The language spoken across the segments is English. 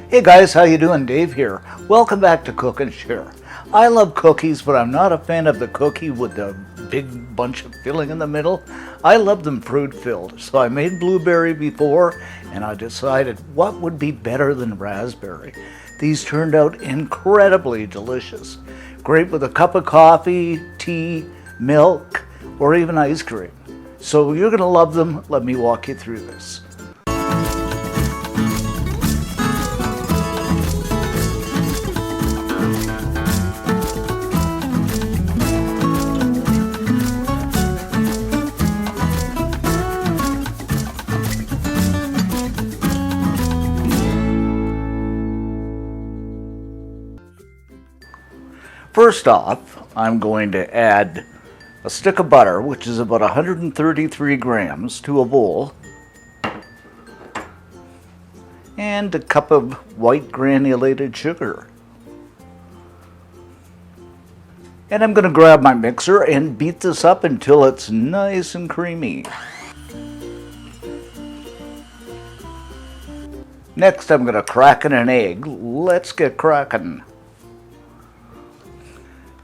Hey guys, how you doing? Dave here. Welcome back to Cook and Share. I love cookies, but I'm not a fan of the cookie with the big bunch of filling in the middle. I love them fruit filled, so I made blueberry before, and I decided what would be better than raspberry. These turned out incredibly delicious. Great with a cup of coffee, tea, milk, or even ice cream. So you're going to love them. Let me walk you through this. First off, I'm going to add a stick of butter, which is about 133 grams, to a bowl, and a cup of white granulated sugar. And I'm going to grab my mixer and beat this up until it's nice and creamy. Next, I'm going to crack in an egg. Let's get cracking.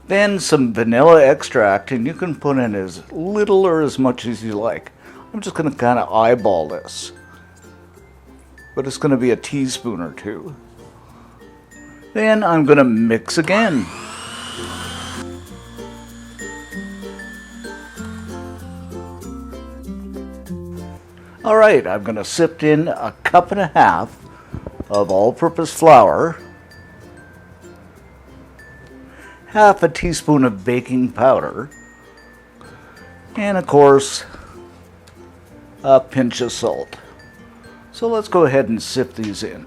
Then some vanilla extract, and you can put in as little or as much as you like. I'm just going to kind of eyeball this, but it's going to be a teaspoon or two. Then I'm going to mix again. All right, I'm going to sift in a cup and a half of all-purpose flour, half a teaspoon of baking powder, and of course, a pinch of salt. So let's go ahead and sift these in.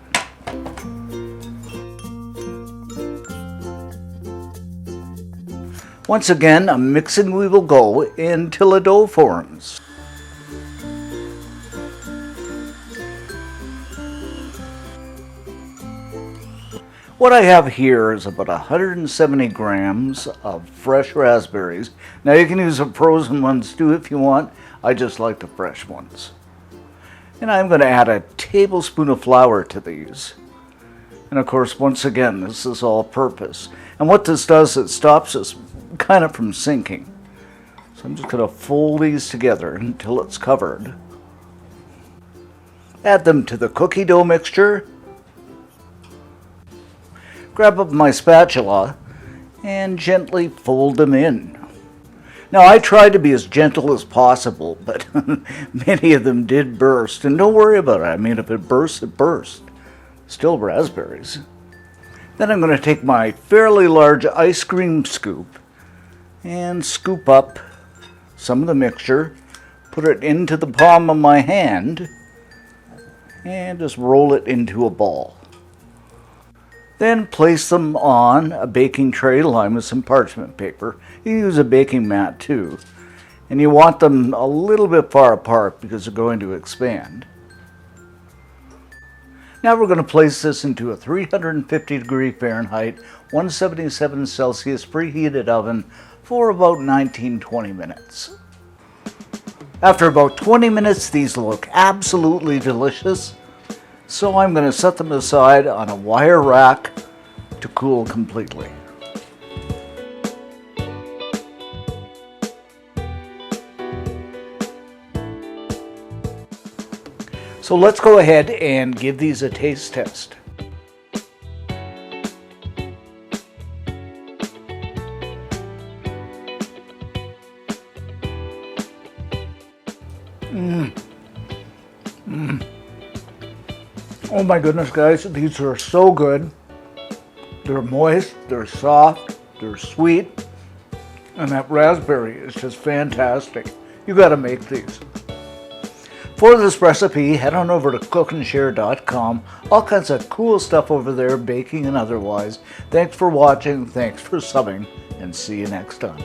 Once again, mixing we will go until a dough forms. What I have here is about 170 grams of fresh raspberries. Now you can use the frozen ones too if you want. I just like the fresh ones. And I'm going to add a tablespoon of flour to these. And of course, once again, this is all purpose. And what this does, it stops this kind of from sinking. So I'm just going to fold these together until it's covered. Add them to the cookie dough mixture. Grab up my spatula and gently fold them in. Now I tried to be as gentle as possible, but many of them did burst, and don't worry about it. I mean, if it bursts, it burst. Still raspberries. Then I'm going to take my fairly large ice cream scoop and scoop up some of the mixture, put it into the palm of my hand, and just roll it into a ball. Then place them on a baking tray lined with some parchment paper. You use a baking mat too. And you want them a little bit far apart because they're going to expand. Now we're going to place this into a 350 degree Fahrenheit, 177 Celsius preheated oven for about 19-20 minutes. After about 20 minutes, these look absolutely delicious. So I'm going to set them aside on a wire rack to cool completely. So let's go ahead and give these a taste test. Oh my goodness, guys, these are so good. They're moist, they're soft, they're sweet, and that raspberry is just fantastic. You gotta make these. For this recipe, head on over to cookandshare.com. All kinds of cool stuff over there, baking and otherwise. Thanks for watching, thanks for subbing, and see you next time.